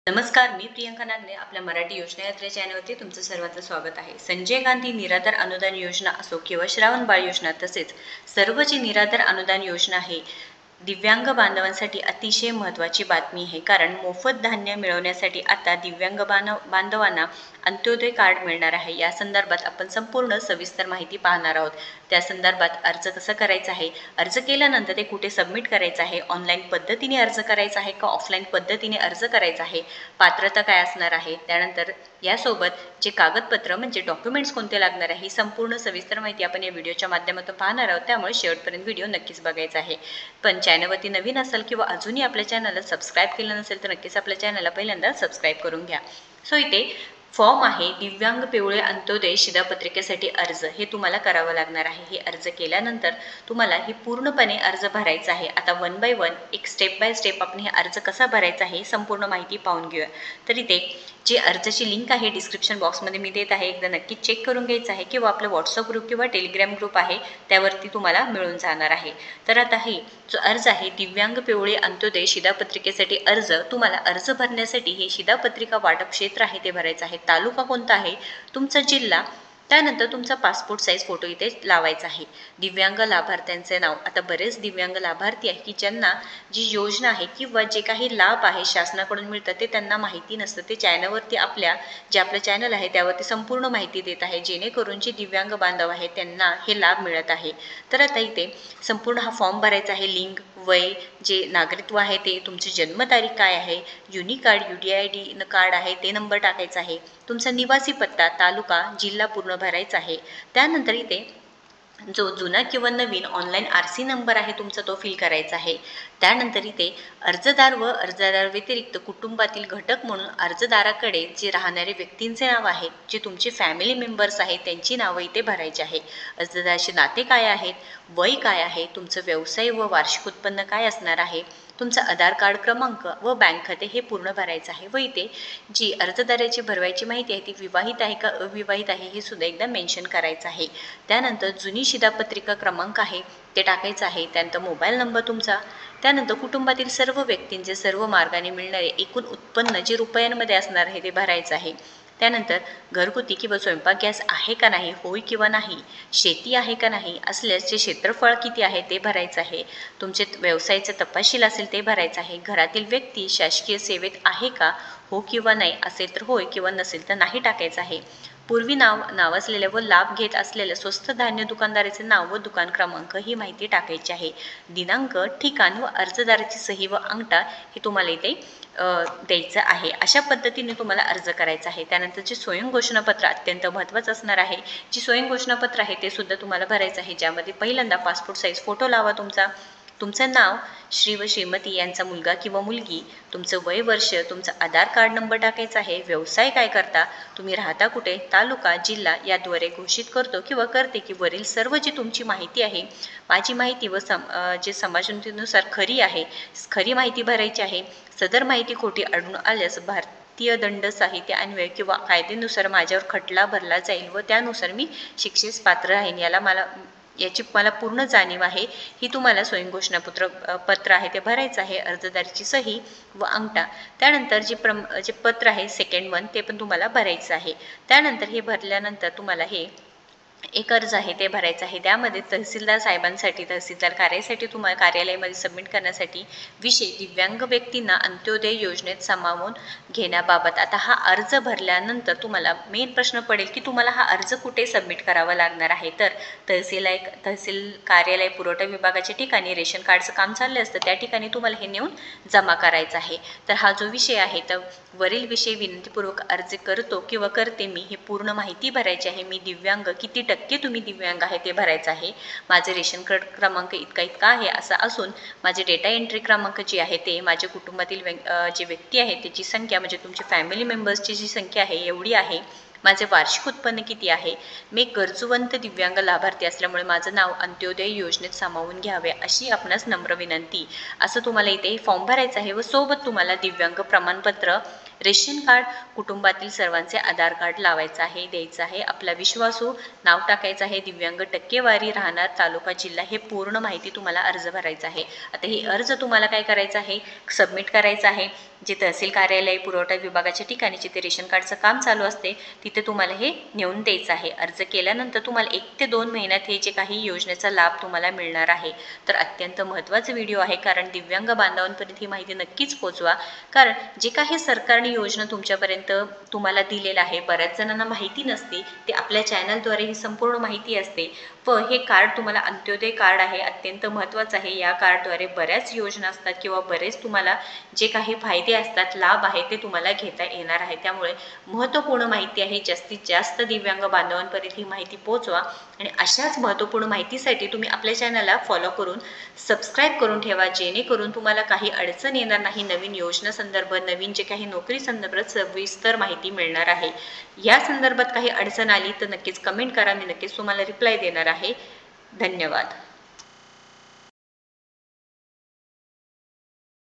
नमस्कार, मी प्रियंका नागने आपल्या मराठी योजना यात्रे चॅनलवरती तुमचं सर्वांचं स्वागत आहे. संजय गांधी निराधार अनुदान योजना असो किंवा श्रावण बाळ योजना, तसेच सर्व जी निराधार अनुदान योजना आहे, दिव्यांग बांधवांसाठी अतिशय महत्त्वाची बातमी आहे. कारण मोफत धान्य मिळवण्यासाठी आता दिव्यांग बांधवांना अंत्योदय कार्ड मिळणार आहे. या संदर्भात आपण संपूर्ण सविस्तर माहिती पाहणार आहोत. त्या संदर्भात अर्ज कसं करायचा आहे, अर्ज केल्यानंतर ते कुठे सबमिट करायचं आहे, ऑनलाईन पद्धतीने अर्ज करायचा आहे का ऑफलाईन पद्धतीने अर्ज करायचा आहे, पात्रता काय असणार आहे, त्यानंतर यासोबत जे कागदपत्र म्हणजे डॉक्युमेंट्स कोणते लागणार आहे, ही संपूर्ण सविस्तर माहिती आपण या व्हिडिओच्या माध्यमातून पाहणार आहोत. त्यामुळे शेवटपर्यंत व्हिडिओ नक्कीच बघायचा आहे. पण चॅनलवरती नवीन असाल किंवा अजूनही आपल्या चॅनलला सबस्क्राईब केलं नसेल तर नक्कीच आपल्या चॅनलला पहिल्यांदा सबस्क्राईब करून घ्या. सो इथे फॉर्म आहे दिव्यांग पिवळे अंत्योदय शिधापत्रिकेसाठी अर्ज, हे तुम्हाला करावं लागणार आहे. हे अर्ज केल्यानंतर तुम्हाला ही पूर्णपणे अर्ज भरायचा आहे. आता वन बाय वन एक स्टेप बाय स्टेप आपण हे अर्ज कसा भरायचा आहे संपूर्ण माहिती पाहून घेऊया. तर इथे जी अर्जाची लिंक आहे डिस्क्रिप्शन बॉक्समध्ये मी देत आहे, एकदा नक्कीच चेक करून घ्यायचं आहे किंवा आपलं व्हॉट्सअप ग्रुप किंवा टेलिग्राम ग्रुप आहे त्यावरती तुम्हाला मिळून जाणार आहे. तर आता हे जो अर्ज आहे दिव्यांग पिवळे अंत्योदय शिधापत्रिकेसाठी अर्ज, तुम्हाला अर्ज भरण्यासाठी हे शिधापत्रिका वाटप क्षेत्र आहे ते भरायचं आहे, तालुका कोणता आहे, तुमचा जिल्हा, त्यानंतर तुमचा पासपोर्ट साईज फोटो इथे लावायचा आहे. दिव्यांग लाभार्थ्यांचे नाव, आता बरेच दिव्यांग लाभार्थी आहे की ज्यांना जी योजना आहे किंवा जे काही लाभ आहे शासनाकडून मिळतात ते त्यांना माहिती नसतं. ते चॅनलवरती आपलं चॅनल आहे त्यावरती संपूर्ण माहिती देत आहे, जेणेकरून जे दिव्यांग बांधव आहे त्यांना हे लाभ मिळत आहे. तर आता इथे संपूर्ण हा फॉर्म भरायचा आहे. लिंग, वय, जे नागरिकत्व आहे ते, तुमची जन्मतारीख काय आहे, युनिक कार्ड UDID कार्ड आहे ते नंबर टाकायचा आहे, तुमचा निवासी पत्ता, तालुका, जिल्हा पूर्ण भरायचा आहे. त्यानंतर इथे जो जुना किंवा नवीन ऑनलाईन RC नंबर आहे तुमचा तो फिल करायचा आहे. त्यानंतर इथे अर्जदार व अर्जदार व्यतिरिक्त कुटुंबातील घटक म्हणून अर्जदाराकडे जे राहणारे व्यक्तींचे नाव आहेत, जे तुमचे फॅमिली मेंबर्स आहेत त्यांची नावं इथे भरायची आहे. अर्जदाराचे नाते काय आहेत, वय काय आहे, तुमचं व्यवसाय व वार्षिक उत्पन्न काय असणार आहे, तुमचा आधार कार्ड क्रमांक व बँक खाते हे पूर्ण भरायचं आहे. व इथे जी अर्जदाराची भरवायची माहिती आहे ती विवाहित आहे का अविवाहित आहे हे सुद्धा एकदा मेन्शन करायचं आहे. त्यानंतर जुनी शिधापत्रिका क्रमांक आहे ते टाकायचं आहे. त्यानंतर मोबाईल नंबर तुमचा, त्यानंतर कुटुंबातील सर्व व्यक्तींचे सर्व मार्गाने मिळणारे एकूण उत्पन्न जे रुपयांमध्ये असणार आहे ते भरायचं आहे. त्यानंतर घरगुती किंवा स्वयंपाक गॅस आहे का नाही, होय किंवा नाही, शेती आहे का नाही, असल्यास जे क्षेत्रफळ किती आहे ते भरायचं आहे. तुमचे व्यवसायाचे तपशील असेल ते भरायचं आहे. घरातील व्यक्ती शासकीय सेवेत आहे का, हो किंवा नाही, असेल तर होय किंवा नसेल तर नाही टाकायचं आहे. पूर्वी नाव असलेल्या व लाभ घेत असलेल्या स्वस्त धान्य दुकानदाराचे नाव व दुकान क्रमांक ही माहिती टाकायची आहे. दिनांक, ठिकाण व अर्जदाराची सही व अंगठा हे तुम्हाला इथे द्यायचं आहे. अशा पद्धतीने तुम्हाला अर्ज करायचा आहे. त्यानंतर जे स्वयं घोषणापत्र अत्यंत महत्त्वाचं असणार आहे. जी स्वयं घोषणापत्र आहे ते सुद्धा तुम्हाला भरायचं आहे, ज्यामध्ये पहिल्यांदा पासपोर्ट साईज फोटो लावा तुमचं नाव, श्री व श्रीमती यांचा मुलगा किंवा मुलगी, तुमचं वय, वर्ष, तुमचा आधार कार्ड नंबर टाकायचा आहे, व्यवसाय काय करता, तुम्ही राहता कुठे, तालुका, जिल्हा याद्वारे घोषित करतो किंवा करते की वरील सर्व जी तुमची माहिती आहे, माझी माहिती व जे समाजनुसार खरी माहिती भरायची आहे. सदर माहिती खोटी आढळून आल्यास भारतीय दंड संहिते अन्वये किंवा कायद्यानुसार माझ्यावर खटला भरला जाईल व त्यानुसार मी शिक्षेस पात्र राहीन, याची मला पूर्ण जाणीव आहे. ही तुम्हाला स्वयं पत्र आहे ते भरायचं आहे. अर्जदाराची सही व अंगठा. त्यानंतर जे पत्र आहे सेकंड वन ते पण तुम्हाला भरायचं आहे. त्यानंतर हे भरल्यानंतर तुम्हाला हे एक अर्ज आहे ते भरायचं आहे. त्यामध्ये तहसीलदार साहेबांसाठी, तहसीलदार कार्यालयामध्ये सबमिट करण्यासाठी विषय दिव्यांग व्यक्तींना अंत्योदय योजनेत सामावून घेण्याबाबत. आता हा अर्ज भरल्यानंतर तुम्हाला मेन प्रश्न पडेल की तुम्हाला हा अर्ज कुठे सबमिट करावा लागणार आहे. तर तहसील कार्यालय पुरवठा विभागाच्या ठिकाणी रेशन कार्डचं काम चाललं असतं त्या ठिकाणी तुम्हाला हे नेऊन जमा करायचं आहे. तर हा जो विषय आहे तर वरील विषय विनंतीपूर्वक अर्ज करतो किंवा करते मी, हे पूर्ण माहिती भरायची आहे. मी दिव्यांग, किती टक्के तुम्ही दिव्यांग आहे ते भरायचं आहे. माझे रेशन कार्ड क्रमांक इतका आहे असं असून माझे डेटा एंट्री क्रमांक जे आहे ते, माझ्या कुटुंबातील जे व्यक्ती आहे त्याची संख्या म्हणजे तुमची फॅमिली मेंबर्सची जी संख्या आहे एवढी आहे. माझे वार्षिक उत्पन्न किती आहे, मी गरजूवंत दिव्यांग लाभार्थी असल्यामुळे माझं नाव अंत्योदय योजनेत सामावून घ्यावे अशी आपणास नम्र विनंती, असं तुम्हाला इथे फॉर्म भरायचं आहे. व सोबत तुम्हाला दिव्यांग प्रमाणपत्र रेशन कार्ड कुटुंबातील सर्वांचे आधार कार्ड लावायचं आहे, द्यायचं आहे. आपला विश्वासू नाव टाकायचं आहे, दिव्यांग, टक्केवारी, राहणार, तालुका, जिल्हा हे पूर्ण माहिती तुम्हाला अर्ज भरायचा आहे. आता ही अर्ज तुम्हाला काय करायचं आहे, सबमिट करायचं आहे. जे तहसील कार्यालय पुरवठा विभागाच्या ठिकाणी जिथे रेशन कार्डचं काम चालू असते तिथे तुम्हाला हे नेऊन द्यायचं आहे. अर्ज केल्यानंतर तुम्हाला 1 ते 2 महिन्यात हे जे काही योजनेचा लाभ तुम्हाला मिळणार आहे. तर अत्यंत महत्त्वाचा व्हिडिओ आहे, कारण दिव्यांग बांधवांपर्यंत ही माहिती नक्कीच पोहोचवा. कारण जे काही सरकारने योजना तुमच्यापर्यंत तुम्हाला दिलेलं आहे, बऱ्याच जणांना माहिती नसते. ते आपल्या चॅनलद्वारे ही संपूर्ण माहिती असते. व हे कार्ड तुम्हाला अंत्योदय कार्ड आहे, अत्यंत महत्त्वाचं आहे. या कार्डद्वारे बऱ्याच योजना असतात किंवा बरेच तुम्हाला जे काही फायदे असतात, लाभ आहे ते तुम्हाला घेता येणार आहे. त्यामुळे महत्त्वपूर्ण माहिती आहे. जास्तीत जास्त दिव्यांग बांधवांपर्यंत ही माहिती पोहोचवा. आणि अशाच महत्त्वपूर्ण माहितीसाठी तुम्ही आपल्या चॅनलला फॉलो करून सबस्क्राईब करून ठेवा, जेणेकरून तुम्हाला काही अडचण येणार नाही. नवीन योजना संदर्भ, नवीन जे काही नोकरी संदर्भात सविस्तर माहिती मिळणार आहे. या संदर्भात काही अडचण आली तर नक्कीच कमेंट करा, मी नक्कीच तुम्हाला रिप्लाय देणार आहे. धन्यवाद.